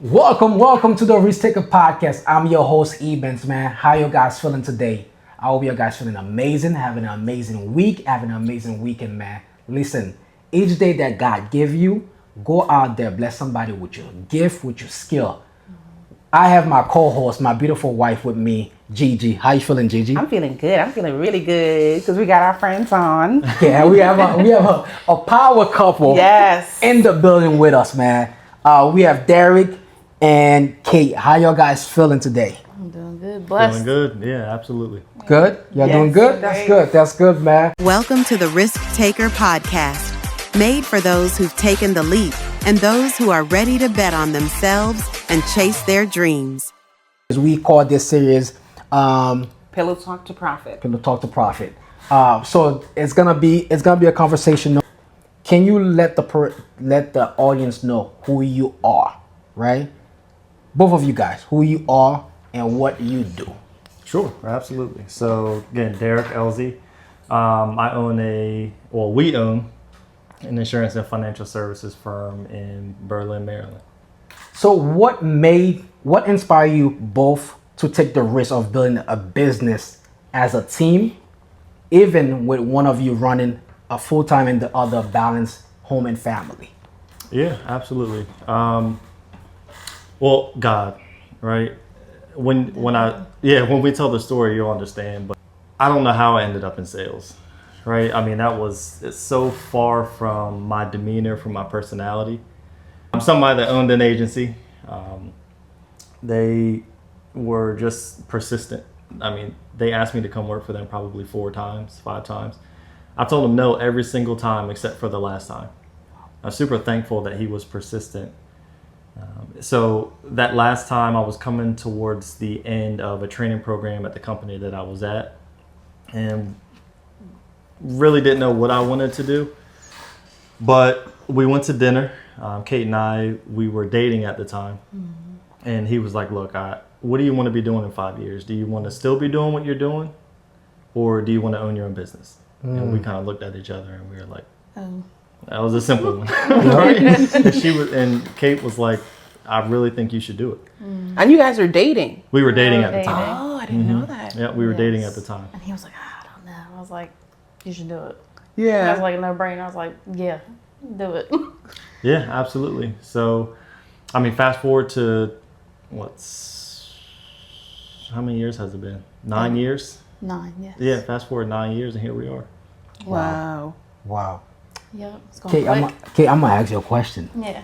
Welcome to the Risk Taker Podcast. I'm your host, Ebens, man. How you guys feeling today? I hope you guys feeling amazing, having an amazing week, having an amazing weekend, man. Listen, each day that God give you, go out there, bless somebody with your gift, with your skill. I have my co-host, my beautiful wife with me, Gigi. How you feeling, Gigi? I'm feeling good. I'm feeling really good because we got our friends on. Yeah, we have a power couple Yes. in the building with us, man. We have Derrick and Kate. How y'all guys feeling today? I'm doing good. Blessed. Feeling good? Yeah, absolutely. Good? Y'all doing good? That's good. That's good, man. Welcome to the Risk Taker Podcast, made for those who've taken the leap and those who are ready to bet on themselves and chase their dreams. We call this series Pillow Talk to Profit. Pillow Talk to Profit. So it's gonna be a conversation. Can you let the audience know who you are, right? Both of you guys, who you are and what you do. Sure, absolutely. So again, Derrick Elzey. We own an insurance and financial services firm in Berlin, Maryland. So what inspired you both to take the risk of building a business as a team, even with one of you running a full-time and the other balance home and family? Yeah, absolutely. Well, God, right? When we tell the story, you'll understand. But I don't know how I ended up in sales, right? I mean, it's so far from my demeanor, from my personality. I'm somebody that owned an agency. They were just persistent. I mean, they asked me to come work for them probably 5 times. I told them no every single time except for the last time. I'm super thankful that he was persistent. So that last time I was coming towards the end of a training program at the company that I was at and really didn't know what I wanted to do. But we went to dinner. Kate and I, we were dating at the time. Mm-hmm. And he was like, look, what do you want to be doing in 5 years? Do you want to still be doing what you're doing? Or do you want to own your own business? And we kind of looked at each other and we were like, that was a simple one. Right? And Kate was like, I really think you should do it. And you guys are dating. We were dating at the time. Oh, I didn't know that. Yeah, we were dating at the time. And he was like, I don't know. I was like, you should do it. Yeah. I was like, a no-brainer. I was like, yeah, do it. Yeah, absolutely. So, I mean, fast forward to how many years has it been? 9 years? 9, yes. Yeah, fast forward 9 years and here we are. Wow. Yep, it's going quick. Kate, I'm gonna ask you a question. Yeah.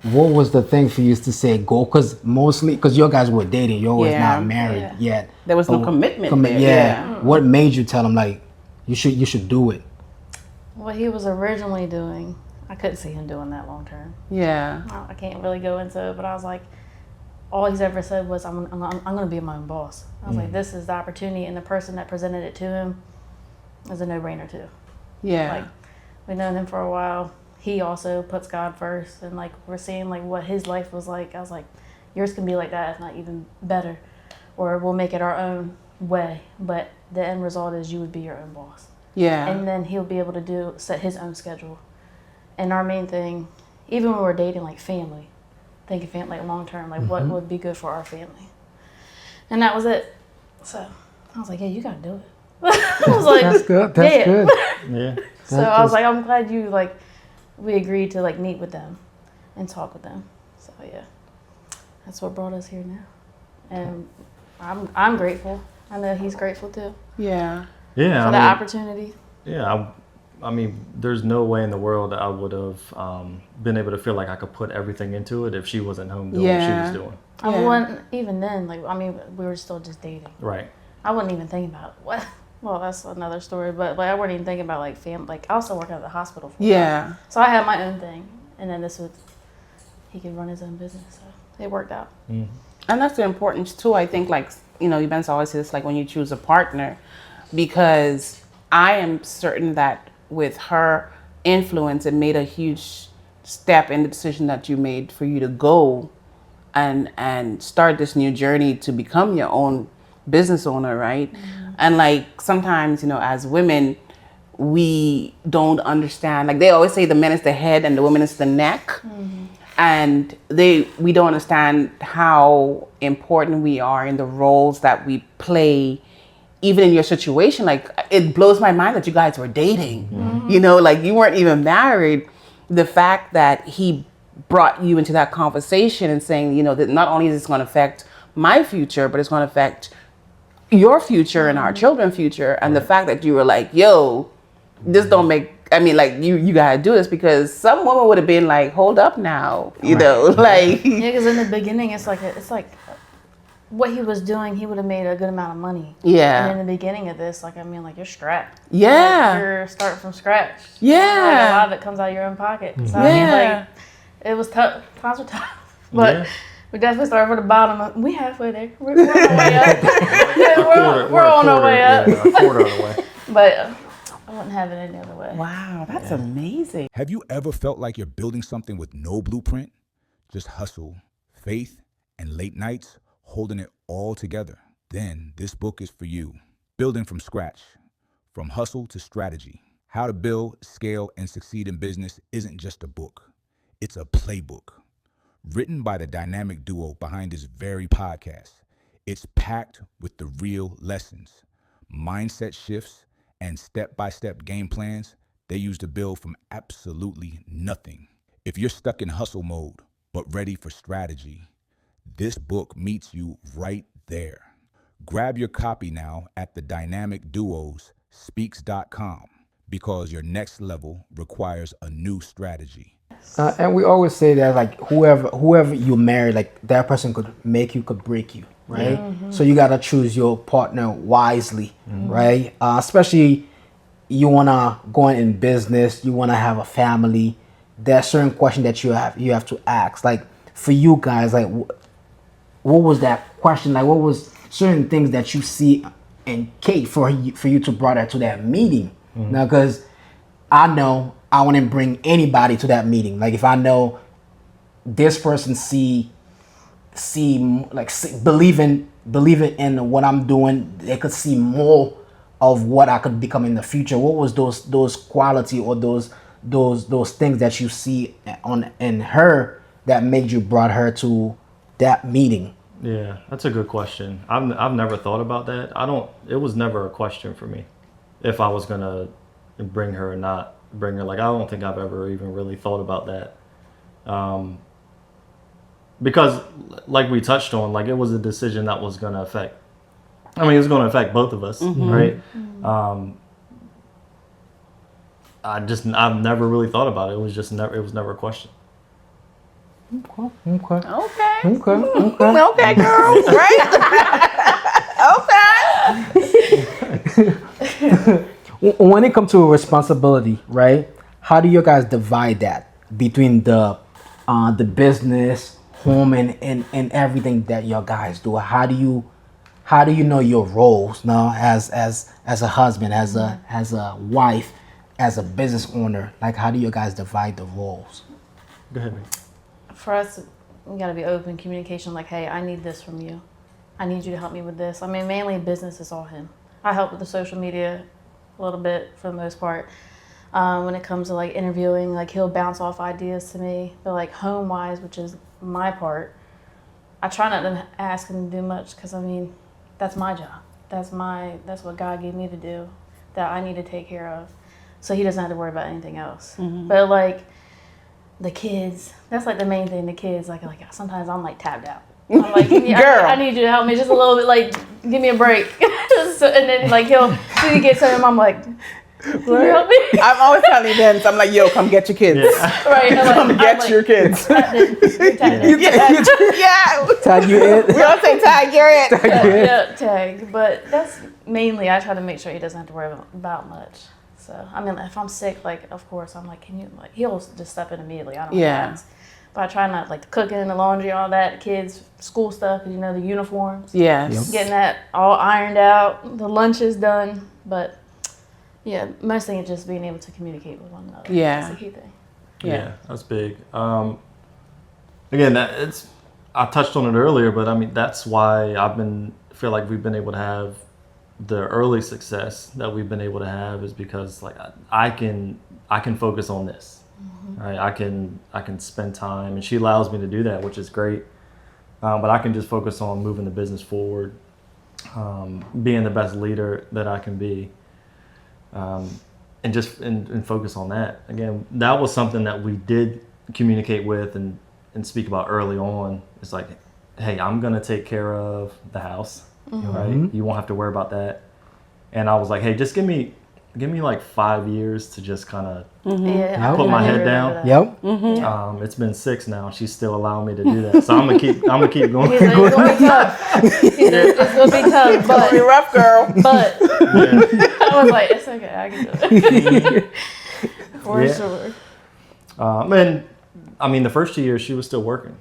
What was the thing for you to say go? Because you guys were dating, you was not married yet. There was no commitment there. Yeah. What made you tell him like you should do it? What he was originally doing, I couldn't see him doing that long term. Yeah. I can't really go into it, but I was like, all he's ever said was, I'm going to be my own boss. I was like, this is the opportunity, and the person that presented it to him is a no-brainer too. Yeah. Like, we've known him for a while. He also puts God first, and like we're seeing like what his life was like. I was like, yours can be like that, if not even better, or we'll make it our own way. But the end result is you would be your own boss. Yeah. And then he'll be able to set his own schedule. And our main thing, even when we're dating, like family, thinking family, like long term, like what would be good for our family, and that was it. So I was like, yeah, you gotta do it. I was like, that's good. That's good. Yeah. So I was like, I'm glad we agreed to like meet with them and talk with them. So yeah, that's what brought us here now, and I'm grateful. I know he's grateful too. Yeah. Yeah. For the opportunity. Yeah. I mean, there's no way in the world that I would have been able to feel like I could put everything into it if she wasn't home doing what she was doing. I wasn't even then. Like, I mean, we were still just dating. Right. I wasn't even thinking about what. Well, that's another story. But like, I wasn't even thinking about like family. Like, I was still working at the hospital. So I had my own thing, and then he could run his own business. So it worked out. Mm-hmm. And that's the importance too. I think Events always says like when you choose a partner, because I am certain that with her influence, it made a huge step in the decision that you made for you to go and start this new journey to become your own business owner, right? Mm-hmm. And like sometimes, as women, we don't understand. Like they always say the man is the head and the woman is the neck. Mm-hmm. and we don't understand how important we are in the roles that we play. Even in your situation, like, it blows my mind that you guys were dating. You know, like, you weren't even married. The fact that he brought you into that conversation and saying, you know, that not only is this going to affect my future, but it's going to affect your future and our children's future. And the fact that you were like, yo, this don't make, I mean, like, you gotta do this, because some woman would have been like, hold up now, you know, like. Yeah, because in the beginning, it's like what he was doing, he would have made a good amount of money. Yeah. And in the beginning of this, like, I mean, like, you're strapped. Yeah. Like, you're starting from scratch. Yeah. Like, a lot of it comes out of your own pocket. So, I mean, like, it was tough. Times were tough. But we definitely started from the bottom. We halfway there. We're on our way up. we're on our way up. Yeah, a quarter of the way. But I wouldn't have it any other way. Wow, that's amazing. Have you ever felt like you're building something with no blueprint? Just hustle, faith, and late nights holding it all together? Then this book is for you. Building from scratch, from hustle to strategy. How to build, scale, and succeed in business isn't just a book. It's a playbook. Written by the dynamic duo behind this very podcast, it's packed with the real lessons, mindset shifts, and step-by-step game plans they use to build from absolutely nothing. If you're stuck in hustle mode, but ready for strategy, this book meets you right there. Grab your copy now at the Dynamic Duos speaks.com, because your next level requires a new strategy. And we always say that, like, whoever you marry, like, that person could make you, could break you, right? So you gotta choose your partner wisely, right? Especially you wanna go in business, you wanna have a family. There are certain questions that you have to ask. Like, for you guys, like, what was that question? Like, what was certain things that you see in Kate for you to bring her to that meeting? Now, because I know I wouldn't bring anybody to that meeting. Like, if I know this person believe in what I'm doing, they could see more of what I could become in the future. What was those quality or those things that you see in her that made you brought her to that meeting? Yeah, that's a good question. I've never thought about that. It was never a question for me if I was gonna bring her or not bring her. Like, I don't think I've ever even really thought about that. Because, like we touched on, like, it was a decision that was gonna affect, it was gonna affect both of us, right? I've never really thought about it. It was never a question. Okay. Okay, girl, right? Okay. When it comes to responsibility, right? How do you guys divide that between the business, home, and everything that your guys do? How do you know your roles now as a husband, as a wife, as a business owner? Like, how do you guys divide the roles? Go ahead, man. For us, we gotta be open communication. Like, hey, I need this from you. I need you to help me with this. I mean, mainly business is all him. I help with the social media a little bit for the most part. When it comes to, like, interviewing, like, he'll bounce off ideas to me. But, like, home wise, which is my part, I try not to ask him to do much, because I mean, that's my job. That's what God gave me to do, that I need to take care of. So he doesn't have to worry about anything else. But, like, the kids, that's, like, the main thing. The kids, like sometimes I'm, like, tapped out. I'm like, Girl. I need you to help me just a little bit. Like, give me a break. So, and then, like, he'll get to him. I'm like, can you help me? I'm always telling events, I'm like, yo, come get your kids. Yeah. Right. Come get your kids. Yeah. Tag you in. We don't say tag, you're it. Yeah, tag. But that's mainly, I try to make sure he doesn't have to worry about much. So, I mean, if I'm sick, like, of course, I'm like, can you, like, he'll just step in immediately. I don't know. But I try not, like, the cooking, the laundry, all that, kids, school stuff, the uniforms. Yes. Getting that all ironed out, the lunch is done. But, yeah, most thing is just being able to communicate with one another. Yeah. That's the key thing. Yeah, that's big. Again, I touched on it earlier, but I mean, that's why feel like we've been able to have the early success that we've been able to have, is because, like, I can focus on this. Right? I can spend time, and she allows me to do that, which is great. But I can just focus on moving the business forward, being the best leader that I can be, and just and focus on that. Again, that was something that we did communicate with and speak about early on. It's like, hey, I'm gonna take care of the house, right? You won't have to worry about that. And I was like, hey, just give me like 5 years to just kind of put my head down. Yep. It's been 6 now. She's still allowing me to do that, so I'm gonna keep going. He's like, it's gonna be tough. He's like, it's gonna be tough, but Be rough, girl. but I was like, it's okay, I can do it. For sure. And I mean, the first 2 years she was still working.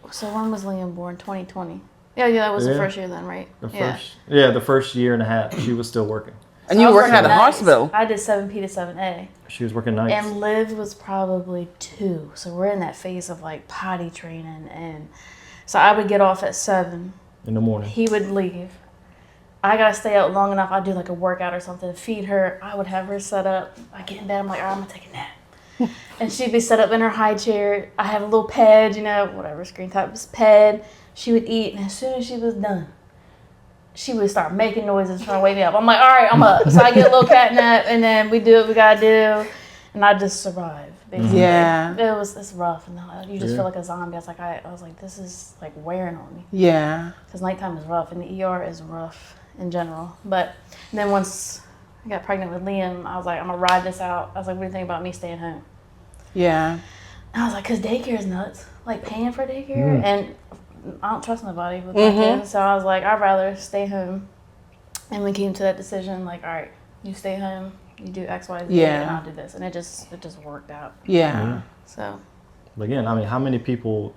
So when was Liam born? 2020. Yeah, that was the first year then, right? The first year and a half she was still working. And you were working at the nights. hospital. I did 7P to 7A. She was working nights. And Liv was probably 2. So we're in that phase of like potty training. And so I would get off at 7 in the morning. He would leave. I got to stay out long enough. I'd do like a workout or something to feed her. I would have her set up. I get in bed. I'm like, all right, I'm going to take a nap. And she'd be set up in her high chair. I have a little pad, whatever, screen type pad. She would eat. And as soon as she was done, she would start making noises trying to wake me up. I'm like, all right, I'm up. So I get a little cat nap, and then we do what we gotta do, and I just survive. Basically. Yeah. It's rough, and you just feel like a zombie. I was like, this is like wearing on me. Yeah. Because nighttime is rough, and the ER is rough in general. But then once I got pregnant with Liam, I was like, I'm gonna ride this out. I was like, what do you think about me staying home? Yeah. And I was like, because daycare is nuts. Like paying for daycare, and I don't trust nobody with my kids, so I was like, I'd rather stay home. And we came to that decision, like, all right, you stay home, you do X, Y, Z, and I'll do this, and it just worked out. Yeah. So. Again, I mean, how many people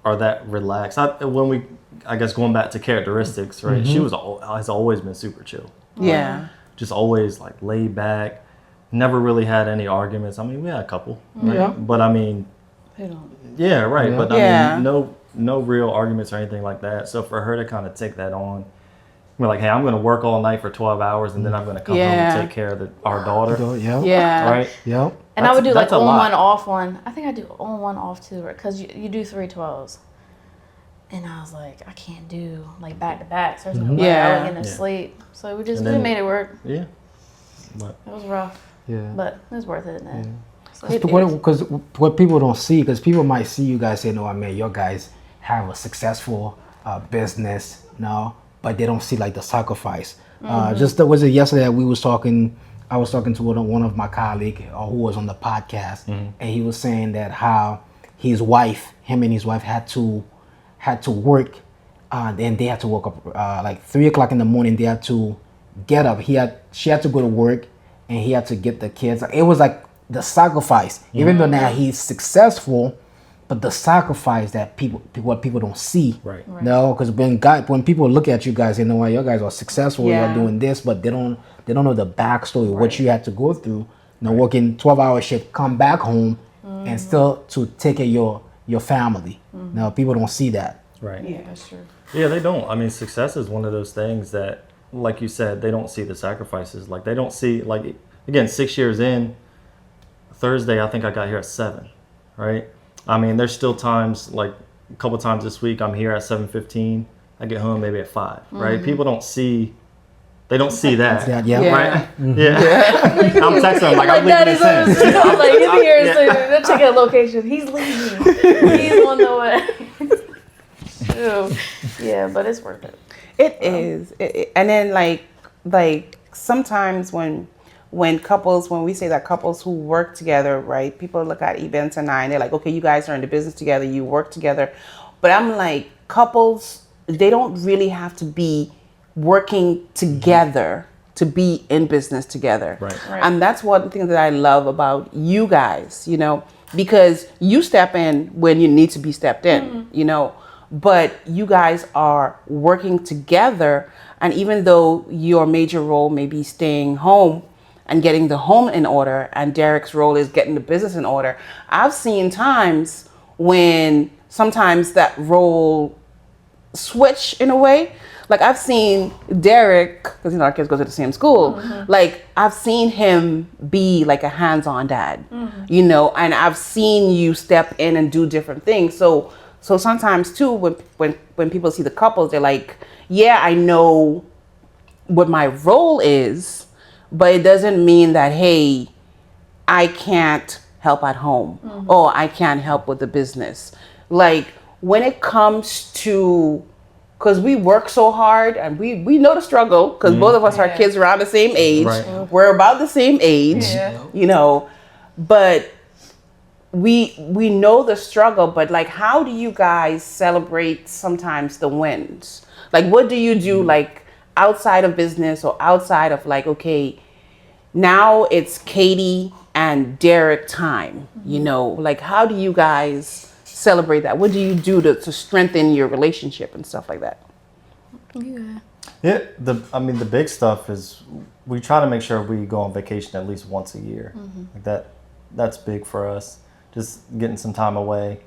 are that relaxed? I guess going back to characteristics, right? She has always been super chill. Yeah. Just always like laid back. Never really had any arguments. I mean, we had a couple, right? Yeah. But I mean, yeah, right. Yeah. But I mean, no real arguments or anything like that. So for her to kind of take that on, we're like, hey, I'm going to work all night for 12 hours and then I'm going to come home and take care of our daughter. Yeah. Right? Yep. And I would do like on lot. one, off one. I think I do on one, off two, because you do 3 12s. And I was like, I can't do like back to back. So I was get no sleep. So we made it work. Yeah. But it was rough. Yeah. But it was worth it. Because what people don't see, because people might see you guys say, no, I mean, your guys have a successful business, but they don't see like the sacrifice. Was it yesterday that I was talking to one of my colleagues who was on the podcast, and he was saying that how him and his wife had to work, and they had to wake up like 3 o'clock in the morning. They had to get up. She had to go to work, and he had to get the kids. It was like the sacrifice, even though now he's successful, but the sacrifice that what people don't see. Right. No, because when people look at you guys, they know why you guys are successful. You're doing this, but they don't know the backstory, what you had to go through. Working 12-hour shift, come back home, and still to take care of your family. Now people don't see that. Right. Yeah, that's true. Yeah, they don't. I mean, success is one of those things that, like you said, they don't see the sacrifices. Like they don't see, like, again, 6 years in, Thursday, I think I got here at 7, right? I mean, there's still times, like a couple times this week, I'm here at 7:15. I get home maybe at 5, right? People don't see that. Yeah. Right? Yeah. I'm texting them like, I'm leaving Daddy's this on in. the I'm like, in here soon. They'll check out location. He's leaving. He's on the way. Yeah, but it's worth it. It is. And then like sometimes when we say that couples who work together, right? People look at Ebens and I and they're like, okay, you guys are in the business together, you work together. But I'm like, couples, they don't really have to be working together to be in business together. Right. And that's one thing that I love about you guys, because you step in when you need to be stepped in, but you guys are working together. And even though your major role may be staying home and getting the home in order, and Derrick's role is getting the business in order, I've seen times when sometimes that role switch in a way. Like I've seen Derrick, because our kids go to the same school. Like I've seen him be like a hands-on dad, and I've seen you step in and do different things. So sometimes too, when people see the couples, they're like, yeah, I know what my role is, but it doesn't mean that, hey, I can't help at home or I can't help with the business. Like when it comes to, because we work so hard and we know the struggle, because both of us are kids around the same age. Right. We're about the same age, but we know the struggle. But like, how do you guys celebrate sometimes the wins? Like, what do you do like outside of business or outside of like, okay, now it's Katie and Derrick time, like how do you guys celebrate that? What do you do to strengthen your relationship and stuff like that? Yeah, the big stuff is we try to make sure we go on vacation at least once a year. Like that's big for us, just getting some time away.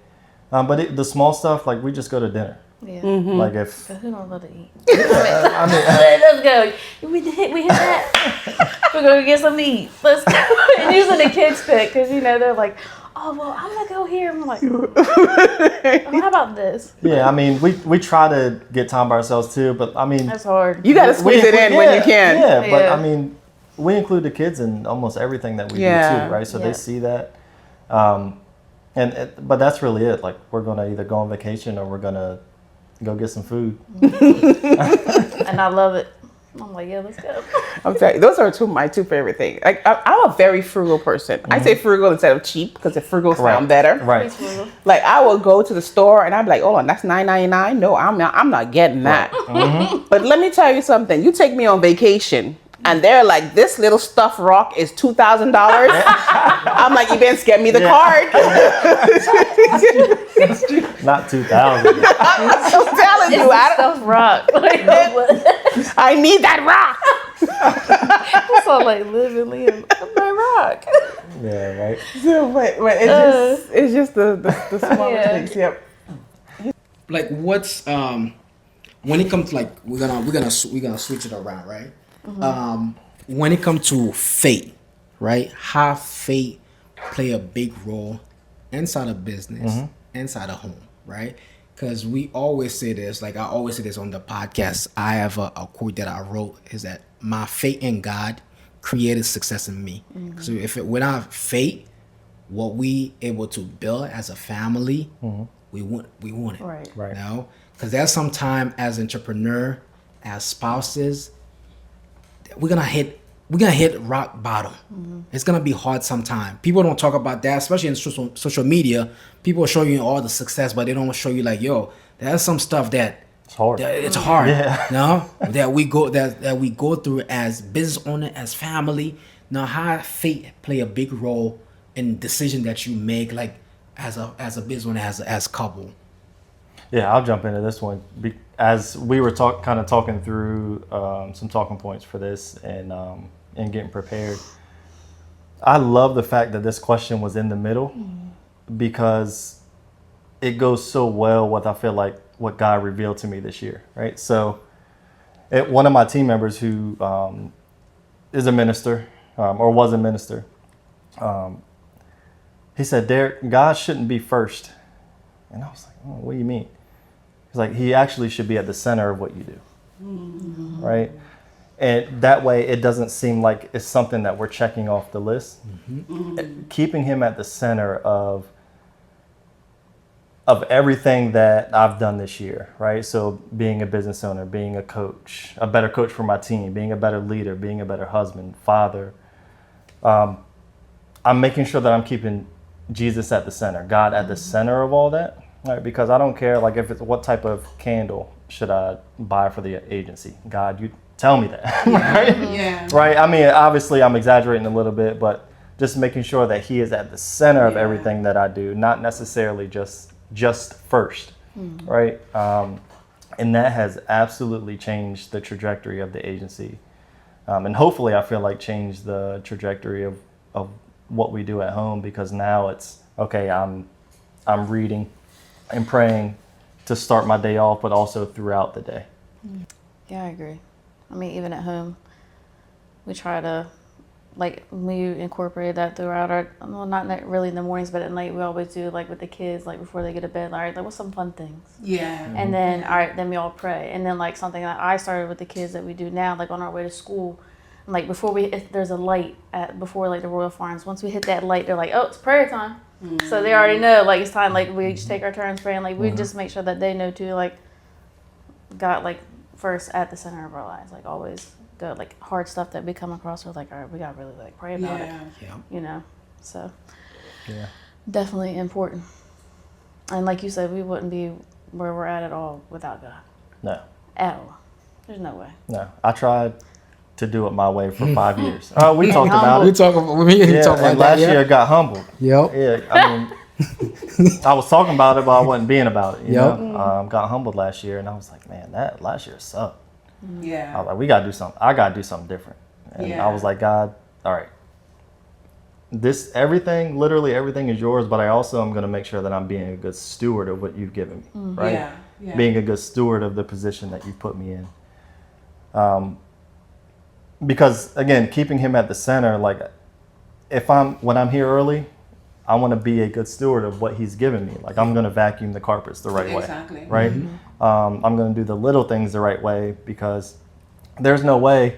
But the small stuff, like we just go to dinner. Yeah. Like if Who don't love to eat? Let's go. We hit that. We're gonna get something to eat. Let's go. And usually the kids pick because they're like, oh well, I'm gonna go here. I'm like, oh, how about this? yeah, we try to get time by ourselves too, but That's hard. You gotta squeeze it in when you can. Yeah, but we include the kids in almost everything that we do too, right? So they see that. But that's really it. Like we're gonna either go on vacation or we're gonna go get some food. And I love it. I'm like, yeah, let's go. I'm sorry, those are my two favorite things. Like I'm a very frugal person. I say frugal instead of cheap because the frugal sound better. Right. Like I will go to the store and I'm like, oh, that's $9.99. No, I'm not getting that. But let me tell you something. You take me on vacation. And they're like, this little stuffed rock is $2,000. I'm like, Ebens, get me the card. Not 2,000. I'm telling you, Stuff rock. Like, I need that rock. that's all like live and live. My rock. Yeah, right. So, but it's just the smallest things. Yep. Like what's when it comes to like we're gonna switch it around, right? When it comes to faith, right? How faith play a big role inside of business, inside of home, right? Because we always say this, like I always say this on the podcast. I have a quote that I wrote is that my faith in God created success in me. So without faith, what we able to build as a family, we want it, Right. Right. You know? Because there's some time as entrepreneur, as spouses, we're gonna hit rock bottom. It's gonna be hard sometime. People don't talk about that, especially in social media. People show you all the success, but they don't show you like, yo, there's some stuff that It's hard. it's hard. Yeah. No, that we go through as business owner, as family. Now, how faith play a big role in decision that you make, like as a business owner, as couple. Yeah, I'll jump into this one. As we were talking through some talking points for this and getting prepared, I love the fact that this question was in the middle because it goes so well with, I feel like, what God revealed to me this year, right? So one of my team members who is a minister or was a minister, he said, Derrick, God shouldn't be first. And I was like, oh, what do you mean? He's like, he actually should be at the center of what you do, right? And that way it doesn't seem like it's something that we're checking off the list. Keeping him at the center of everything that I've done this year, right? So being a business owner, being a coach, a better coach for my team, being a better leader, being a better husband, father. I'm making sure that I'm keeping Jesus at the center, God at the center of all that. Right, because I don't care like if it's what type of candle should I buy for the agency. God, you tell me that. Right? Yeah. Right. I mean, obviously I'm exaggerating a little bit, but just making sure that he is at the center of everything that I do, not necessarily just first. Right. And that has absolutely changed the trajectory of the agency. And hopefully I feel like changed the trajectory of what we do at home, because now it's okay, I'm reading and praying to start my day off, but also throughout the day. Yeah, I agree. I mean, even at home, we try to, like, we incorporate that throughout our, well, not really in the mornings, but at night we always do, like, with the kids, like, before they get to bed, all right, like, what's some fun things? Yeah. And then, all right, then we all pray. And then, like, something that I started with the kids that we do now, like, on our way to school, like, before if there's a light before, like, the Royal Farms, once we hit that light, they're like, oh, it's prayer time. So they already know, like, it's time, like, we each take our turns praying, like, we just make sure that they know, too, like, God, like, first at the center of our lives, like, always good, like, hard stuff that we come across, we're like, all right, we gotta really, like, pray about it, you know, so, definitely important. And like you said, we wouldn't be where we're at all without God. No. At all. There's no way. No. I tried to do it my way for 5 years. We talked about humble. We it. talk about And last year got humbled. Yep. Yeah, I mean, I was talking about it, but I wasn't being about it. You Yep. know, got humbled last year, and I was like, man, that last year sucked. I Yeah. was like, we gotta do something. I gotta do something different. And I was like, God, all right, literally everything is yours, but I also am gonna make sure that I'm being a good steward of what you've given me, right? Yeah. Yeah. Being a good steward of the position that you've put me in. Because again, keeping him at the center, like, when I'm here early, I want to be a good steward of what he's given me. Like, I'm going to vacuum the carpets the right way, Exactly. right? I'm going to do the little things the right way, because there's no way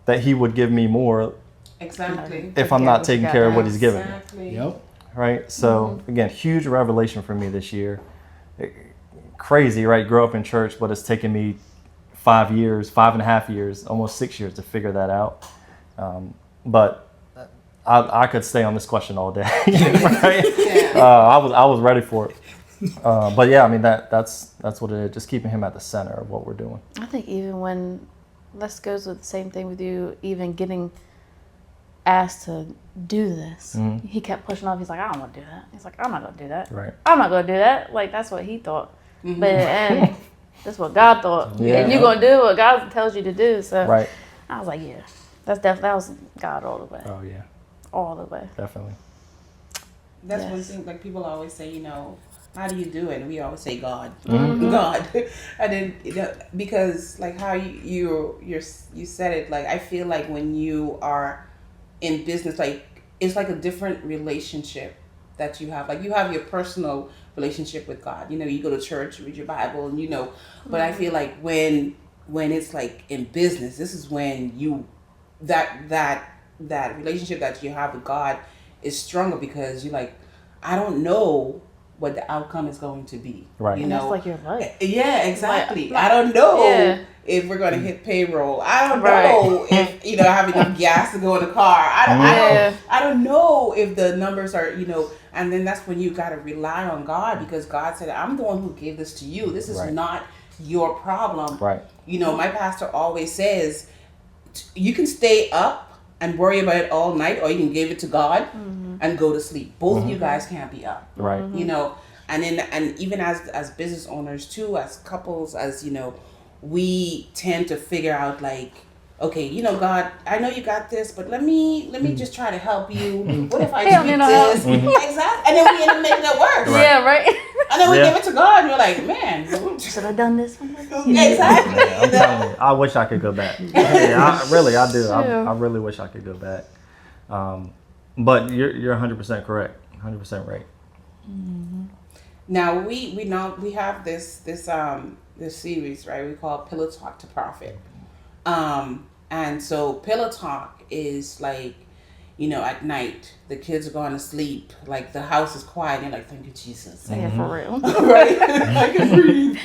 that he would give me more Exactly. if I'm not taking care of what he's given me, Exactly. Yep. right? So again, huge revelation for me this year. Crazy, right? Grew up in church, but it's taken me 5.5 years, almost 6 years to figure that out. But I could stay on this question all day. Right? Yeah. I was ready for it. But yeah, I mean, that's what it is. Just keeping him at the center of what we're doing. I think even when, this goes with the same thing with you, even getting asked to do this, he kept pushing off. He's like, I don't want to do that. He's like, I'm not going to do that. Right. I'm not going to do that. Like, that's what he thought. But and that's what God thought. Yeah. And you're going to do what God tells you to do. So Right. I was like, yeah, that was God all the way. Oh yeah, All the way. definitely. That's Yes. one thing, like, people always say, you know, how do you do it? And we always say God, God. And then, you know, because like how you said it, like, I feel like when you are in business, like, it's like a different relationship that you have. Like, you have your personal relationship with God. You know, you go to church, read your Bible, and you know. But I feel like when it's like in business, this is when that relationship that you have with God is stronger, because you're like, I don't know what the outcome is going to be. Right. You And know. that's like your life. Yeah, exactly. I don't know if we're going to hit payroll. I don't know if, you know, I have enough gas to go in the car. I don't know if the numbers are, you know, and then that's when you got to rely on God, because God said, I'm the one who gave this to you. This is not your problem. Right. You know, my pastor always says, you can stay up and worry about it all night, or you can give it to God and go to sleep. Both of you guys can't be up. Right. You know, and even as business owners too, as couples, as, you know, we tend to figure out, like, okay, you know, God, I know you got this, but let me just try to help you. What if I tweak this? Exactly. And then we end up making it work. Right. Yeah, right. And then we give it to God, and you're like, man, Should I done this one? exactly. Yeah, I'm telling you, I wish I could go back. Yeah, I do. I really wish I could go back. But you're 100% correct. 100% right. Now we have this series, right? We call Pillow Talk to Profit. And so Pillow Talk is like, you know, at night the kids are going to sleep, like the house is quiet, and you're like, thank you, Jesus. Yeah, for real. Right? I can breathe.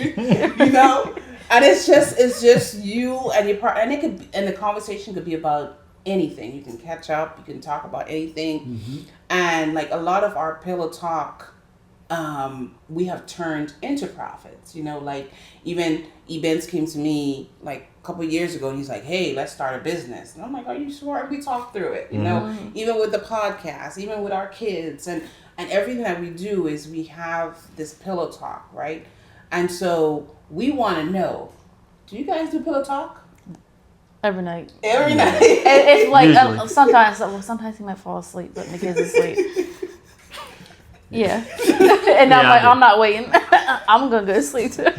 You know? And it's just you and your partner, and the conversation could be about anything. You can catch up, you can talk about anything. And like a lot of our Pillow Talk, we have turned into profits. You know, like even Ebens came to me like a couple of years ago, and he's like, hey, let's start a business. And I'm like, are you sure? We talked through it, you know, even with the podcast, even with our kids, and everything that we do is we have this Pillow Talk, right? And so we want to know, do you guys do Pillow Talk? Every night. Every night. It's like Usually. sometimes he might fall asleep, putting the kids asleep. Yeah. And I'm like, I'm not waiting. I'm gonna go to sleep too.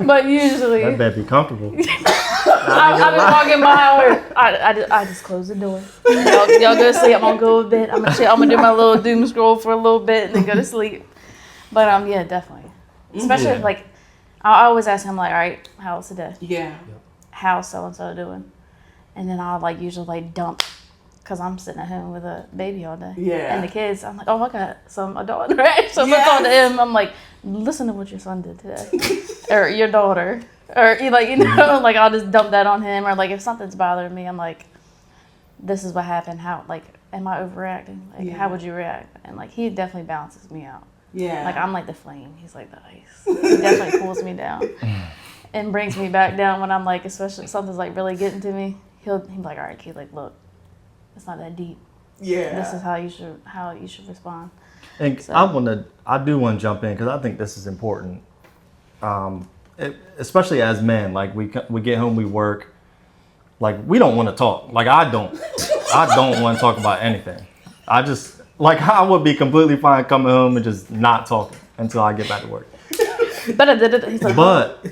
But usually, That better be comfortable. I've been walking by her. I just close the door. Y'all go to sleep. I'm gonna go to bed. I'm gonna chill. I'm gonna do my little doom scroll for a little bit and then go to sleep. But yeah, definitely. Especially if, like, I always ask him, like, all right, how was today? Yeah. How's so and so doing? And then I'll like usually like dump. Because I'm sitting at home with a baby all day. Yeah. And the kids, I'm like, oh, I got some adult right? So I'm talking to him. I'm like, listen to what your son did today. Or your daughter. Or, like, you know, like, I'll just dump that on him. Or, like, if something's bothering me, I'm like, this is what happened. How, like, am I overreacting? Like, how would you react? And, like, he definitely balances me out. Yeah. Like, I'm like the flame. He's like the ice. He definitely cools me down. And brings me back down when I'm, like, especially if something's, like, really getting to me. He'll be like, all right, kid, like, look. It's not that deep. Yeah. This is how you should respond. And So. I do want to jump in because I think this is important, especially as men. Like we get home, we work, like we don't want to talk. Like I don't want to talk about anything. I would be completely fine coming home and just not talking until I get back to work. But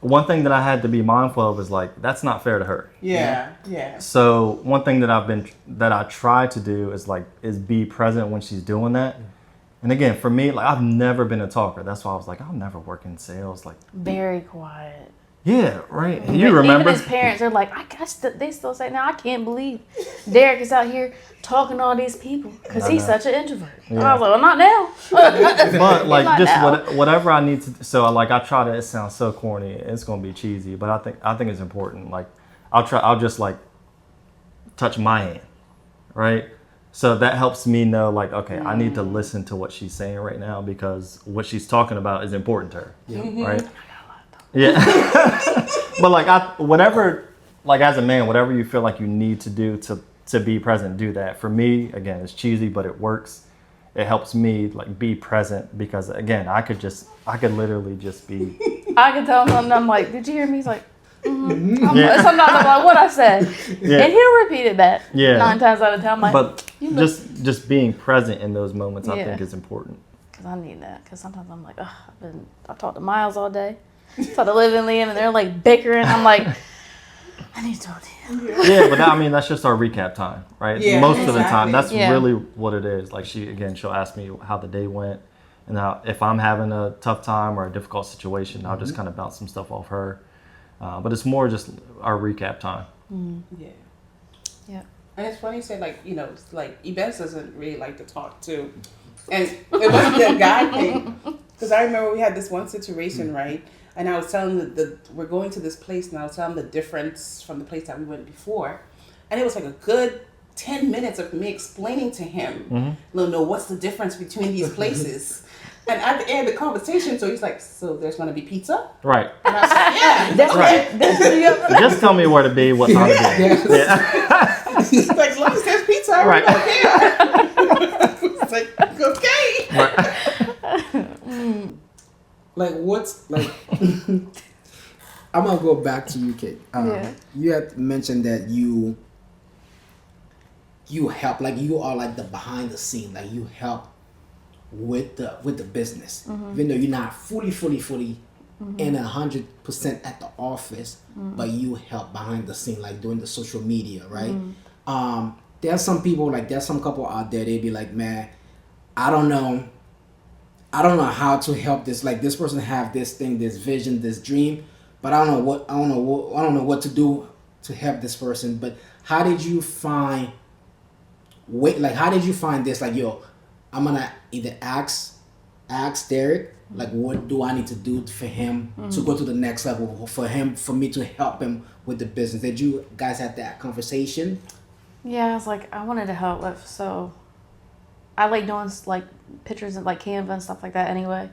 one thing that I had to be mindful of is like, that's not fair to her. Yeah, yeah. So one thing that I try to do is be present when she's doing that. And again, for me, like I've never been a talker. That's why I was like, I'll never work in sales. Like Very quiet. Yeah, right. You remember? Even his parents are like, I guess they still say, now I can't believe Derrick is out here talking to all these people because he's such an introvert. Yeah. I was like, well, not now. But like just whatever I need to. So like I try to. It sounds so corny. It's gonna be cheesy, but I think it's important. Like I'll just like touch my hand, right? So that helps me know like, okay, I need to listen to what she's saying right now because what she's talking about is important to her, right? Yeah. But like whatever, like as a man, whatever you feel like you need to do to be present, do that. For me, again, it's cheesy, but it works. It helps me like be present because again, I could literally just be. I could tell him something. I'm like, did you hear me? He's like, Sometimes I'm like, what I said, and he'll repeat it back 9 times out of 10. I'm like, but just being present in those moments, I think is important. Because I need that. Because sometimes I'm like, I've talked to Miles all day. Talked to Liv and Liam, and they're like bickering. I'm like, I need to talk to him. Yeah, but that's just our recap time, right? Yeah, most of the time, that's really what it is. Like she'll ask me how the day went, and if I'm having a tough time or a difficult situation, I'll just kind of bounce some stuff off her. But it's more just our recap time. Yeah. Yeah. And it's funny you say like Ebens doesn't really like to talk too, and it wasn't a guy thing because I remember we had this one situation, right? And I was telling we're going to this place, and I was telling the difference from the place that we went before. And it was like a good 10 minutes of me explaining to him, what's the difference between these places. And at the end of the conversation, so he's like, so there's going to be pizza? Right. And I was like, yeah. That's right. Just tell me where to be, what time to be. Yeah. He's like, as long as there's pizza, I'm right. It's like, okay. Right. Like what's like I'm gonna go back to you, Kate. You had mentioned that you help, like you are like the behind the scene, like you help with the business, even though you're not fully and 100% at the office, but you help behind the scene, like doing the social media, right? There's some people, like there's some couple out there, they be like, man, I don't know how to help this. Like this person have this thing, this vision, this dream, but I don't know what to do to help this person. But how did you find this? Like, yo, I'm gonna either ask Derrick, like, what do I need to do for him to go to the next level? For me to help him with the business. Did you guys have that conversation? Yeah, I was like, I wanted to help with, so I like doing like pictures and like Canva and stuff like that anyway.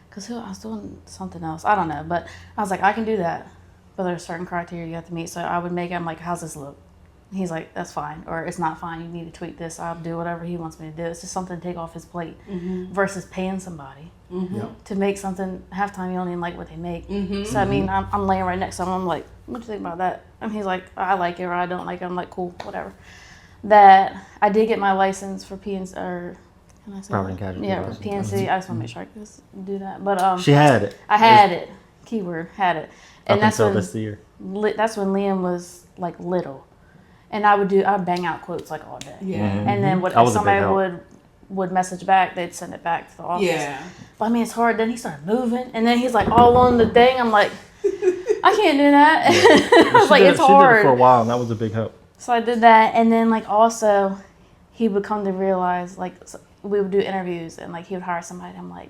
Because I was doing something else. I don't know. But I was like, I can do that. But there's certain criteria you have to meet. So I would make him like, how's this look? And he's like, that's fine. Or it's not fine. You need to tweak this. I'll do whatever he wants me to do. It's just something to take off his plate versus paying somebody to make something. Half time you don't even like what they make. So I mean, I'm laying right next to him. I'm like, what do you think about that? And he's like, I like it or I don't like it. I'm like, cool, whatever. That I did get my license for Can I say Property that? and casualty Yeah, license. PNC. I just want to make sure I can do that. But She had it. I had it. Keyword had it. And Up that's until when this year. that's when Liam was like little, and I'd bang out quotes like all day. Yeah. And then That was a big somebody help. would message back, they'd send it back to the office. Yeah. But I mean, it's hard. Then he started moving, and then he's like all on the thing. I'm like, I can't do that. I was like, it's She did it hard. for a while, and that was a big help. So I did that, and then like also, he would come to realize like we would do interviews, and like he would hire somebody. I'm like,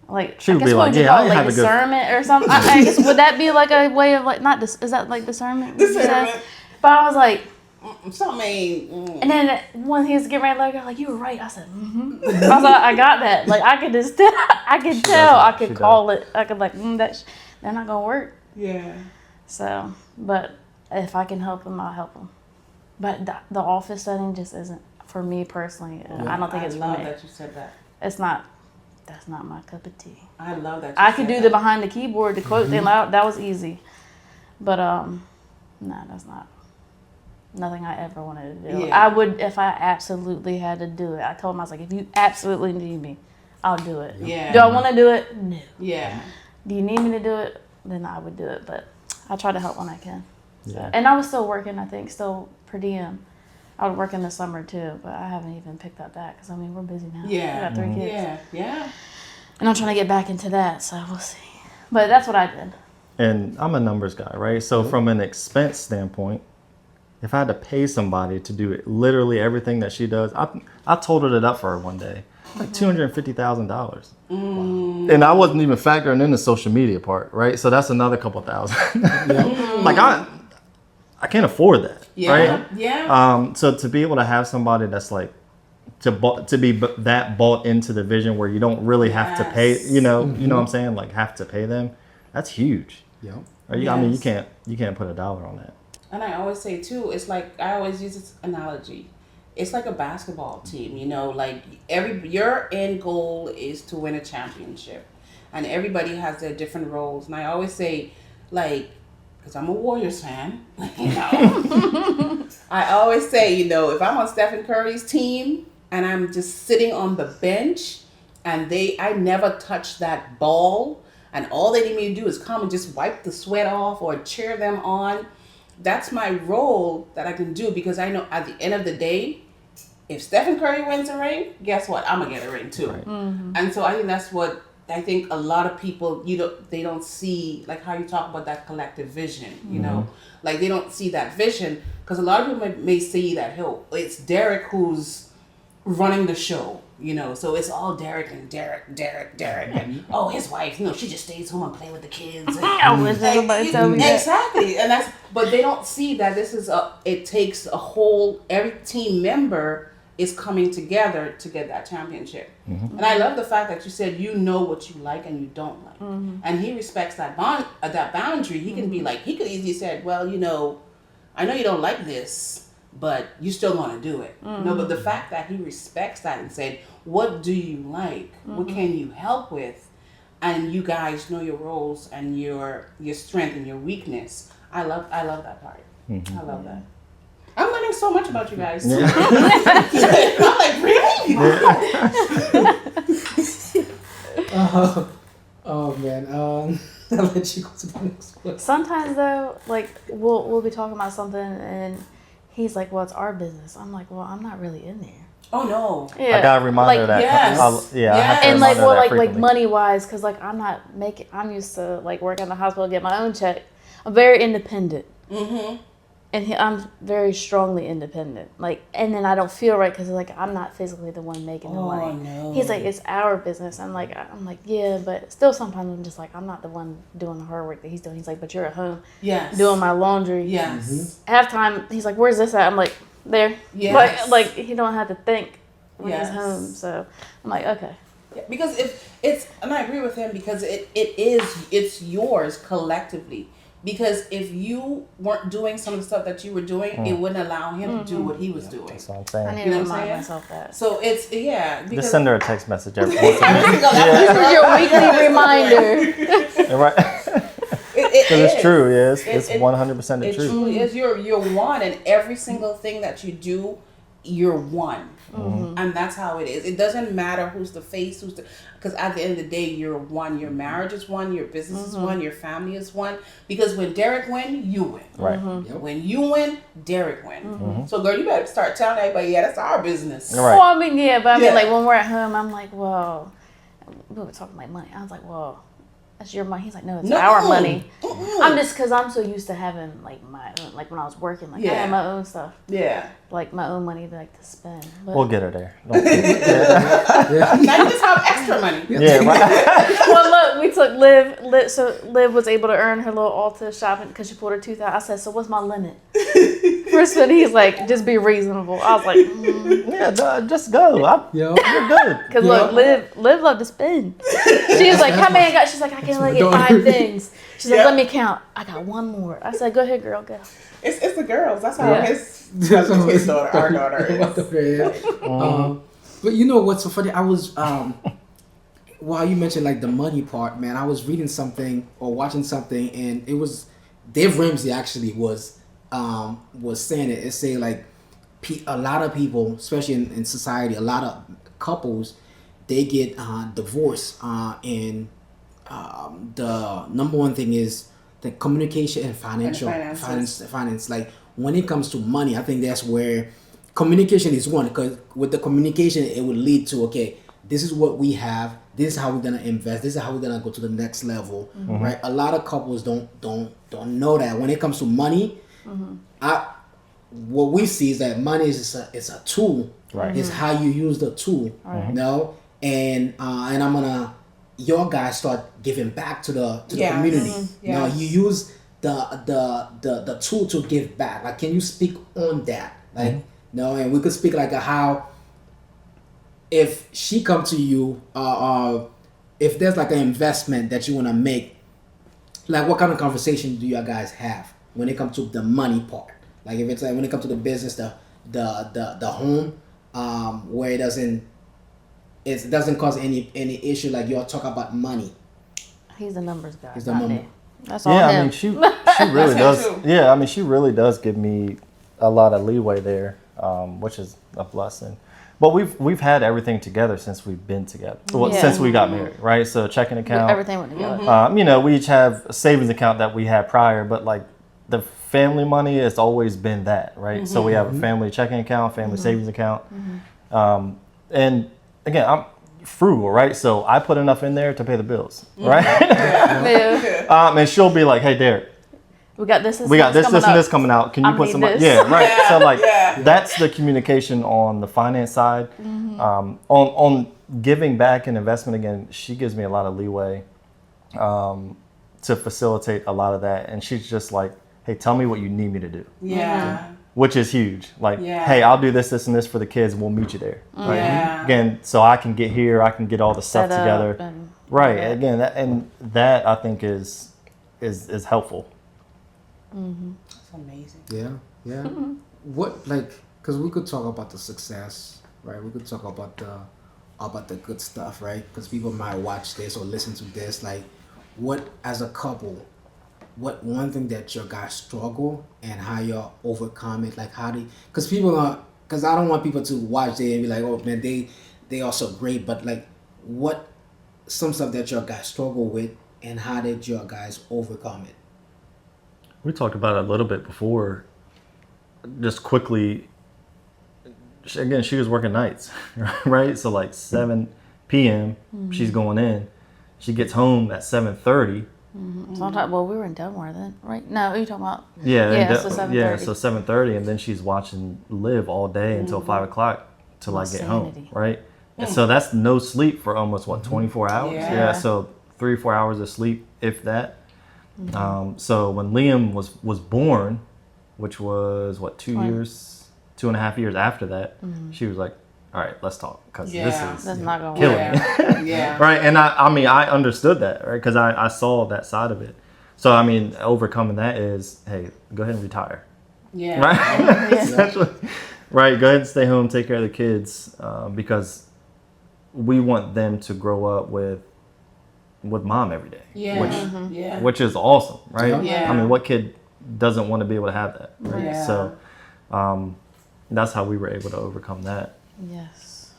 like She would I guess be what like, would you yeah, call I it, like have a good- discernment or something. I guess would that be like a way of like not is that like discernment? Would you say? Discernment. But I was like, Something. and then when he was getting ready to let go, like you were right. I said, I was like, I got that. Like I could just, I could tell. does I that. could She call it. I could like they're not gonna work. Yeah. So, but if I can help him, I'll help him. But the office setting just isn't for me personally. I don't think it's for love me. that you said that. It's not. That's not my cup of tea. I love that. I could do the behind the keyboard, the quote thing. That was easy. But no, that's not nothing I ever wanted to do. Yeah. I would if I absolutely had to do it. I told him I was like, if you absolutely need me, I'll do it. Yeah. Do I want to do it? No. Yeah. Do you need me to do it? Then I would do it. But I try to help when I can. So, Yeah. and I was still working. I think still per diem. I would work in the summer too, but I haven't even picked that back because I mean we're busy now. Yeah. I got 3 kids. Yeah. Yeah. And I'm trying to get back into that, so we'll see. But that's what I did. And I'm a numbers guy, right? So from an expense standpoint, if I had to pay somebody to do it, literally everything that she does, I totaled it up for her one day, like $250,000. And I wasn't even factoring in the social media part, right? So that's another couple thousand. Like I can't afford that, Yeah. right? Yeah. So to be able to have somebody that's like to be that bought into the vision where you don't really have to pay, Yes. you know what I'm saying, like have to pay them. That's huge. Yep. Right? I mean, Yes. you can't put a dollar on that. And I always say too, it's like I always use this analogy. It's like a basketball team, you know, like your end goal is to win a championship. And everybody has their different roles. And I always say, like, because I'm a Warriors fan, you know, I always say, you know, if I'm on Stephen Curry's team and I'm just sitting on the bench and I never touch that ball and all they need me to do is come and just wipe the sweat off or cheer them on, that's my role that I can do because I know at the end of the day, if Stephen Curry wins a ring, guess what? I'm gonna get a ring too. Right. And so I think that's what I think a lot of people they don't see, like how you talk about that collective vision, you know, like they don't see that vision because a lot of people may see that it's Derrick who's running the show, you know, so it's all Derrick and Derrick and oh his wife, you know, she just stays home and play with the kids. And, I wish somebody told me that. exactly, and but they don't see that this is it takes a whole, every team member is coming together to get that championship. And I love the fact that you said you know what you like and you don't like, and he respects that boundary. He can be like, he could easily said, well, you know, I know you don't like this, but you still want to do it. No, but the fact that he respects that and said, what do you like? What can you help with? And you guys know your roles and your strength and your weakness. I love that part. I love that. I'm learning so much about you guys. I'm like, really? Oh man. I'll let you go to the next question. Sometimes though, like we'll be talking about something and he's like, "Well, it's our business." I'm like, "Well, I'm not really in there." Oh no. Yeah. I got a reminder like, that. yes. I have to And like, remind her well, that like frequently. money wise, because like I'm used to like working in the hospital, get my own check. I'm very independent. And I'm very strongly independent. Like, and then I don't feel right because like I'm not physically the one making the money. No. He's like, it's our business. I'm like, yeah, but still sometimes I'm just like, I'm not the one doing the hard work that he's doing. He's like, but you're at home Yes. doing my laundry. Yes. Halftime, he's like, where's this at? I'm like, there. Yes. Like he don't have to think when Yes. he's home. So I'm like, okay. Yeah, because if it's, and I agree with him because it's yours collectively. Because if you weren't doing some of the stuff that you were doing, it wouldn't allow him to do what he was doing. That's what I'm I saying. need You to know what I'm remind saying? myself that. So it's because Just send her a text message every once in a There you while. go. This is your weekly reminder. Right? Because it's true, yeah. It's 100% It the truth. truly is. You're one, and every single thing that you do, you're one. And that's how it is. It doesn't matter who's the face, because at the end of the day, you're one. Your marriage is one. Your business is one. Your family is one. Because when Derrick win, you win. Right. When you win, Derrick win. So girl, you better start telling everybody, yeah, that's our business. Right. Well, I mean, yeah, but I mean, like when we're at home, I'm like, well, we were talking like money. I was like, well, that's your money. He's like, no, it's our money. I'm just, because I'm so used to having like my own, like when I was working, like I had my own stuff. Yeah. Like my own money like to spend. But, We'll get her there. Now you just have extra money. Yeah, right. well, look, we took Liv, so Liv was able to earn her little Ulta shopping because she pulled her tooth out. I said, so what's my limit? First one, he's like, just be reasonable. I was like, Yeah, just go. You're good. because look, Liv loved to spend. She was like, how many I got? She's like, I can only get 5 things. She's like, let me count. I got 1 more. I said, go ahead, girl, go. It's the girls. That's how his daughter, our daughter is. But you know what's so funny? I was while you mentioned like the money part, man, I was reading something or watching something, and it was Dave Ramsey actually was saying it. It say like a lot of people, especially in society, a lot of couples, they get divorced, and the number one thing is the communication and finance. Like when it comes to money, I think that's where communication is one, because with the communication it would lead to, okay, this is what we have, this is how we're gonna invest, this is how we're gonna go to the next level, right? A lot of couples don't know that when it comes to money. What we see is that money is a tool, right? It's how you use the tool, you know, and I'm gonna your guys start giving back to the community. You know, you use the tool to give back. Like, can you speak on that? Like, no, and we could speak like how if she come to you, if there's like an investment that you want to make, like what kind of conversation do you guys have when it comes to the money part? Like if it's like when it comes to the business, the home, where it doesn't cause any issue. Like y'all talk about money. He's a numbers guy. He's the number. That's all Yeah, him. I mean, she really does. Yeah, I mean, she really does give me a lot of leeway there, which is a blessing. But we've had everything together since we've been together. Well, since we got married, right? So checking account, everything went together. you know, we each have a savings account that we had prior, but like the family money has always been that, right? So we have a family checking account, family savings account, and again, I'm frugal, right? So I put enough in there to pay the bills, right? And she'll be like, "Hey, Derrick, we got this, and this coming out. Can you put some?" Yeah, right. So like, that's the communication on the finance side. On giving back and investment, again, she gives me a lot of leeway to facilitate a lot of that, and she's just like, "Hey, tell me what you need me to do." Yeah. Which is huge. Like, hey, I'll do this, and this for the kids, and we'll meet you there. Right? Yeah. Again, so I can get here, I can get all the stuff together. Right. Again, that I think is helpful. That's amazing. Yeah. What, like, because we could talk about the success, right? We could talk about the good stuff, right? Because people might watch this or listen to this. Like, what as a couple, what one thing that your guys struggle and how y'all overcome it? Like, how do? Because I don't want people to watch it and be like, oh man, they are so great. But like, what some stuff that your guys struggle with and how did your guys overcome it? We talked about it a little bit before. Just quickly, again, she was working nights, right? So like 7 p.m. She's going in. She gets home at 7:30. Sometimes, well, we were in Delmar then, right? No, are you talking about? So 7:30. So 7:30, and then she's watching Liv all day until 5 o'clock till I get home, right? And so that's no sleep for almost 24 hours. Yeah. So 3 or 4 hours of sleep, if that. So when Liam was born, which was 2.5 years after that, she was like, all right, let's talk, because this is not gonna killing me. Right. And I mean, I understood that, right? Because I saw that side of it. So, I mean, overcoming that is, hey, go ahead and retire. Yeah. Right? Essentially. Right. Go ahead and stay home, take care of the kids, because we want them to grow up with mom every day. Which is awesome, right? Yeah. I mean, what kid doesn't want to be able to have that, right? So that's how we were able to overcome that. Yes.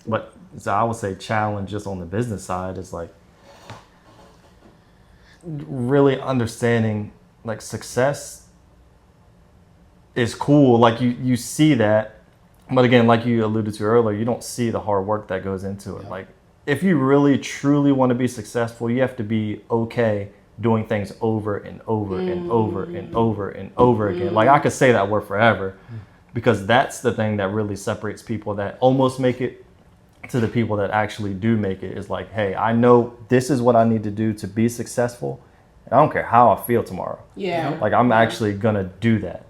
But so I would say challenge just on the business side is like really understanding like success is cool. Like you see that, but again, like you alluded to earlier, you don't see the hard work that goes into it. Like if you really truly want to be successful, you have to be okay doing things over and over and over and over and over again. Like I could say that word forever, because that's the thing that really separates people that almost make it to the people that actually do make it. Is like, hey, I know this is what I need to do to be successful. And I don't care how I feel tomorrow. Yeah. Like I'm actually gonna do that.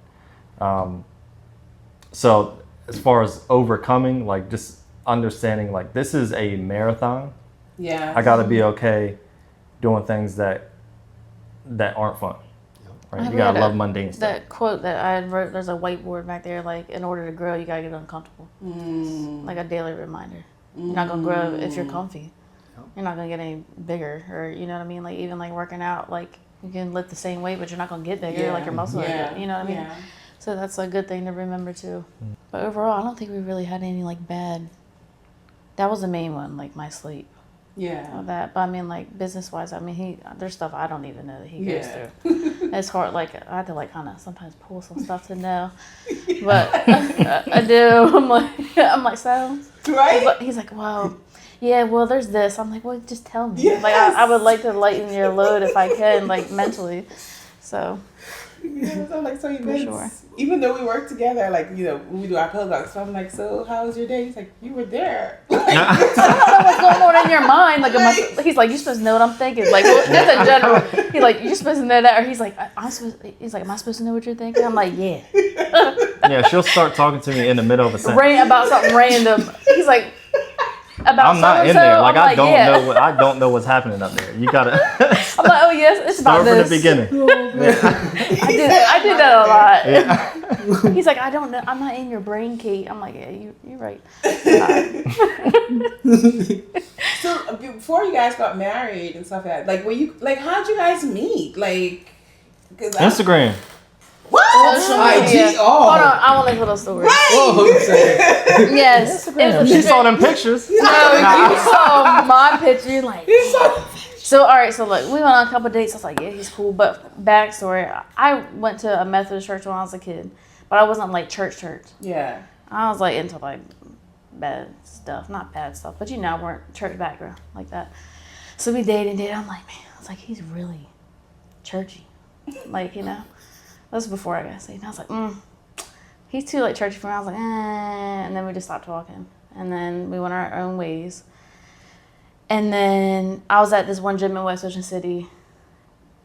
So as far as overcoming, like just understanding like this is a marathon. Yeah. I gotta be okay doing things that aren't fun. Right? You gotta love mundane stuff. That quote that I wrote, there's a whiteboard back there, like, in order to grow, you gotta get uncomfortable. Like a daily reminder. You're not gonna grow if you're comfy. You're not gonna get any bigger, or you know what I mean? Like even like working out, like you can lift the same weight, but you're not gonna get bigger, like your muscle. You know what I mean? So that's a good thing to remember too. But overall, I don't think we really had any like bad. That was the main one, like my sleep. Yeah. Of that, but I mean, like business wise, I mean, there's stuff I don't even know that he goes through. It's hard. Like I had to like kind of sometimes pull some stuff to know, but I do. I'm like so. Right. But he's like, well, yeah, well, there's this. I'm like, well, just tell me. Yes. Like I would like to lighten your load if I can, like mentally. So. Yeah, so I'm like, so For sure. even though we work together, like, you know, when we do our pillows, so I'm like, so how was your day? He's like, you were there. I don't know what's going on in your mind. Like, he's like, you're supposed to know what I'm thinking. Like, well, just in general. He's like, you're supposed to know that. Or he's like, am I supposed to know what you're thinking? I'm like, yeah. Yeah, she'll start talking to me in the middle of a sentence. Rant about something random. He's like, about I'm not in so-and-so. there. Like, I'm I don't know what's happening up there. You gotta I'm like, oh yes, it's about start from this. the beginning. I did that a lot. Yeah. He's like, I don't know. I'm not in your brain, Kate. I'm like, yeah, you're right. So before you guys got married and stuff like that, how'd you guys meet? Like, Instagram. What? IG? Oh. Hold on, I want to tell a story. Whoa, Yes. She saw them pictures. No, you saw my picture. You're like, so all right. So look, we went on a couple dates. I was like, yeah, he's cool. But backstory, I went to a Methodist church when I was a kid, but I wasn't like church. Yeah. I was like into like bad stuff, not bad stuff, but you know, weren't church background like that. So we dated. I'm like, man, I was like, he's really churchy, like, you know. That was before I got saved. I was like, he's too like churchy for me. I was like, and then we just stopped talking. And then we went our own ways. And then I was at this one gym in West Ocean City.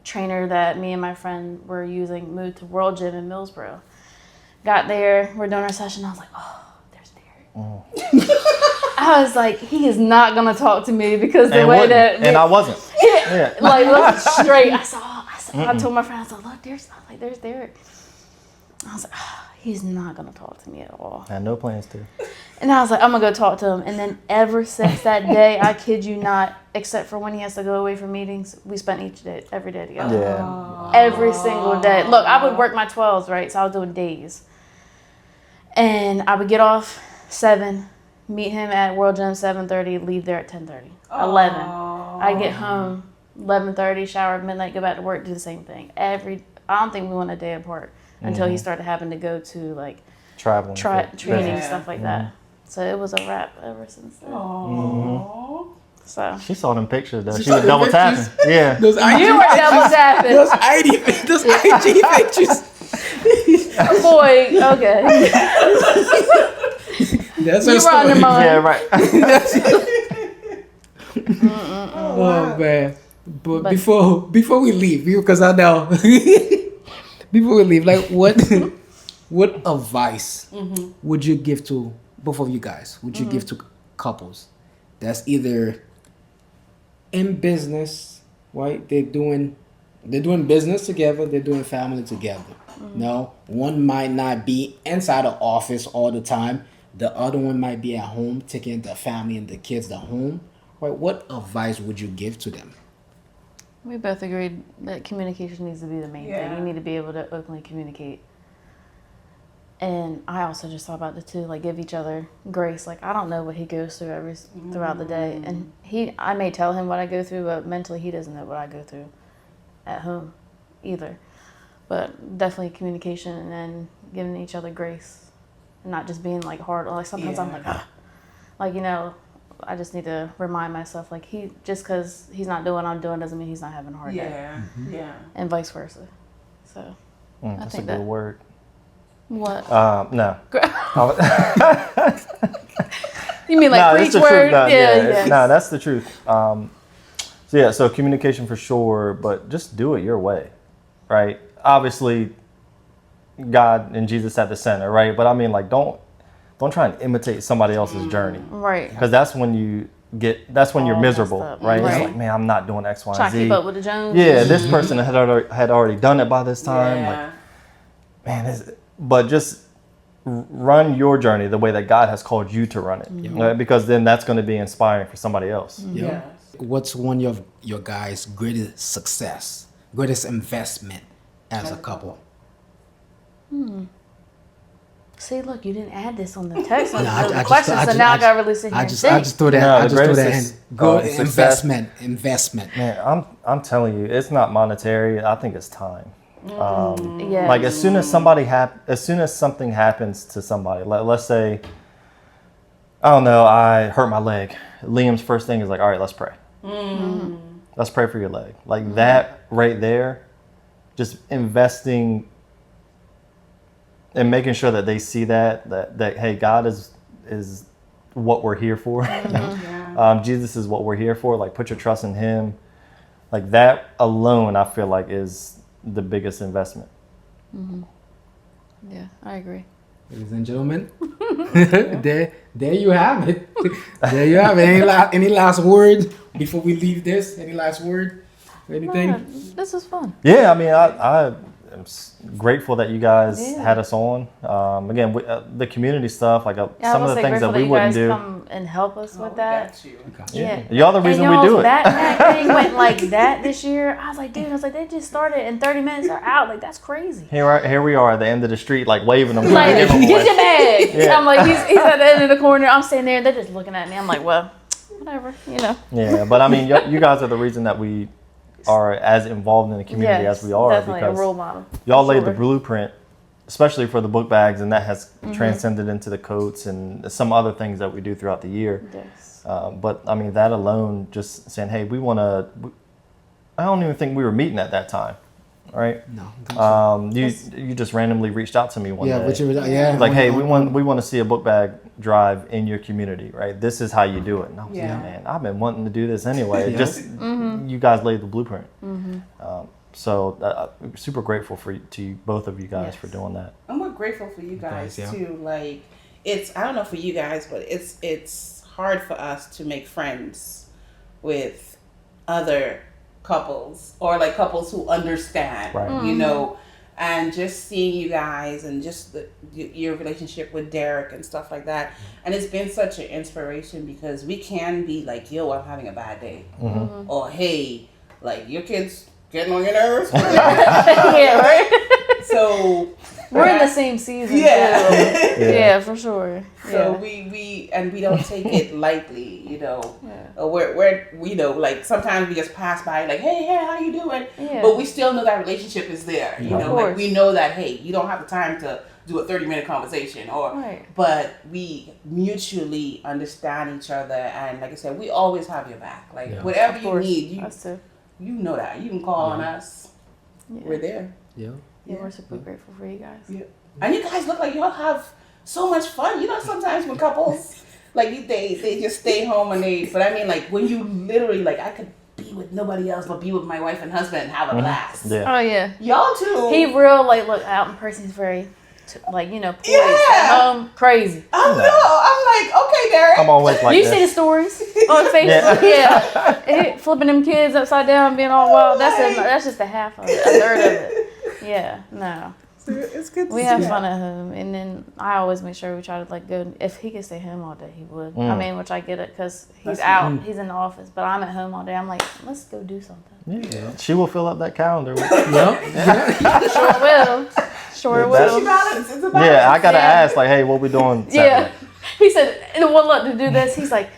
Trainer that me and my friend were using moved to World Gym in Millsboro. Got there, we're doing our session. I was like, oh, there's Derrick. Oh. I was like, he is not gonna talk to me because the way that. And I wasn't. Yeah. Like look straight. I told my friend, I was like, look, there's Derrick. I was like, oh, he's not gonna talk to me at all. I had no plans to. And I was like, I'm gonna go talk to him. And then ever since that day, I kid you not, except for when he has to go away for meetings, we spent every day together. Yeah. Every single day. Look, I would work my 12s, right? So I was doing days. And I would get off 7, meet him at World Gym 7:30, leave there at 10:30. 11. I get home 11:30, shower at midnight, go back to work, do the same thing. I don't think we went a day apart until he started having to go to like traveling, training, stuff like that. So it was a wrap ever since then. So she saw them pictures though. She was double tapping. Yeah. Those IG you were double tapping. those IG pictures. Boy, okay. That's You were on the mind. Yeah, right. Oh man. But before we leave, because I know before we leave, like what advice would you give to both of you guys? Would you give to couples that's either in business, right? They're doing business together, they're doing family together. No, one might not be inside the office all the time. The other one might be at home taking the family and the kids to home. Right? What advice would you give to them? We both agreed that communication needs to be the main thing. You need to be able to openly communicate. And I also just thought about the two, like give each other grace. Like I don't know what he goes through throughout the day, and I may tell him what I go through, but mentally he doesn't know what I go through at home either. But definitely communication and then giving each other grace, and not just being like hard. Like sometimes I'm like, like I just need to remind myself like just because he's not doing what I'm doing doesn't mean he's not having a hard day. Yeah. And vice versa. So That's a think good that- word. what? No. You mean like No, preach that's the word? truth. No, Yeah. No, that's the truth. So communication for sure, but just do it your way, right? Obviously, God and Jesus at the center, right? But I mean, like, don't try and imitate somebody else's journey, Right. because that's when you're All miserable, messed up. right? It's Right. like, man, I'm not doing X, Y, Trying and to Z. keep up with the Joneses. Yeah, this person had already done it by this time. Like, man, but just run your journey the way that God has called you to run it, right? Because then that's going to be inspiring for somebody else. Yeah. What's one of your guys' greatest success, greatest investment as a couple? See, look, you didn't add this on the text on I the just- questions, I so just- now I I gotta really sit here I and just think. threw that. No, I the just threw that in. greatest Good success. investment. Man, I'm telling you, it's not monetary. I think it's time. Yeah. Like as soon as something happens to somebody, let's say, I don't know, I hurt my leg. Liam's first thing is like, all right, let's pray. Let's pray for your leg. Like that right there, just investing and making sure that they see that hey, God is what we're here for. Jesus is what we're here for. Like put your trust in Him. Like that alone, I feel like is the biggest investment. Yeah, I agree. Ladies and gentlemen, there you have it. There you have it. Any last word before we leave this? Any last word? Anything? Yeah, this is fun. Yeah, I mean, I am grateful that you guys Yeah. had us on. Again, the community stuff, like Yeah, some I of was the things that grateful we you wouldn't guys do. come and help us with that. Yeah. Y'all the reason and we do it. That thing went like that this year. I was like, dude, they just started in 30 minutes they're out. Like that's crazy. Here we are at the end of the street, like waving them. Like, trying to get give them away. your bag. Yeah. I'm like, he's at the end of the corner. I'm standing there. They're just looking at me. I'm like, well, whatever, Yeah, but I mean, you guys are the reason that we are as involved in the community Yes, as we are, definitely because a role model. y'all for laid the sure. blueprint, especially for the book bags, and that has transcended into the coats and some other things that we do throughout the year. Yes. But I mean, that alone, just saying, hey, we want to. I don't even think we were meeting at that time, right? No. You just randomly reached out to me one day. But Like, hey, we want to see a book bag drive in your community, right? This is how you do it. And I was like, man, I've been wanting to do this anyway. Yeah. Just you guys laid the blueprint. So super grateful to you, both of you guys for doing that. And we're grateful for you guys yeah. too. Like I don't know for you guys, but it's hard for us to make friends with other couples or like couples who understand, Right. And just seeing you guys and just your relationship with Derrick and stuff like that. And it's been such an inspiration because we can be like, yo, I'm having a bad day. Or, hey, like your kid's getting on your nerves. Yeah, right? So We're in the same season, Yeah. too. Yeah, for sure. So Yeah. we don't take it lightly, we're like sometimes we just pass by like, hey, how you doing? Yeah. But we still know that relationship is there, Of like course. we know that, hey, you don't have the time to do a 30-minute conversation Right. but we mutually understand each other, and like I said, we always have your back. Like whatever Of you course. need, Us too. you know that. You can call on us. Yeah. We're there. Yeah. Yeah, we're super grateful for you guys. Yeah. And you guys look like y'all have so much fun. Sometimes when couples like they just stay home but I mean like when you literally like I could be with nobody else but be with my wife and husband and have a blast. Yeah. Oh, yeah. Y'all too. He real, like, look, out in person, he's very, poised. Yeah. At home, crazy. I know. I'm like, okay, Derrick. I'm always like You this. see the stories on Facebook? Yeah. Flipping them kids upside down, being all wild. That's just a half of it, a third of it. Yeah, no. It's good to We see have that. fun at home, and then I always make sure we try to like go. If he could stay home all day, he would. I mean, which I get it because he's out, he's in the office, but I'm at home all day. I'm like, let's go do something. Yeah. She will fill up that calendar. Sure will. Sure That's- will. Balance. It's a balance. Yeah, I gotta Yeah. ask, like, hey, what we doing Saturday? Yeah. He said, and well, look, to do this, he's like,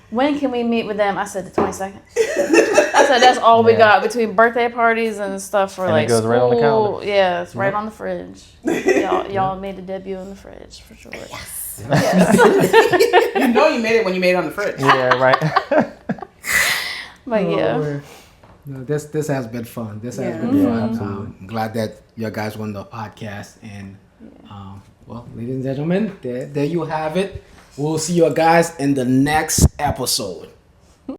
when can we meet with them? I said, the 22nd. I said, that's all we Yeah. got between birthday parties and stuff for And it like goes school. right on the calendar. Yeah, it's right on the fridge. Y'all made a debut in the fridge for sure. You know you made it when you made it on the fridge. Yeah, right. But yeah. No, this has been fun. This has Yeah. been Yeah, fun. absolutely. I'm glad that you guys won the podcast. And well, ladies and gentlemen, there you have it. We'll see you guys in the next episode.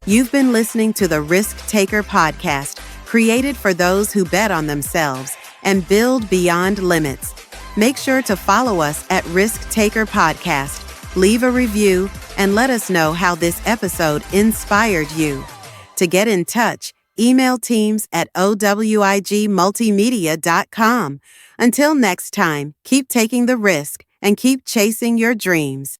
You've been listening to the Risk Taker Podcast, created for those who bet on themselves and build beyond limits. Make sure to follow us at Risk Taker Podcast, leave a review, and let us know how this episode inspired you. To get in touch, email teams at owigmultimedia.com. Until next time, keep taking the risk and keep chasing your dreams.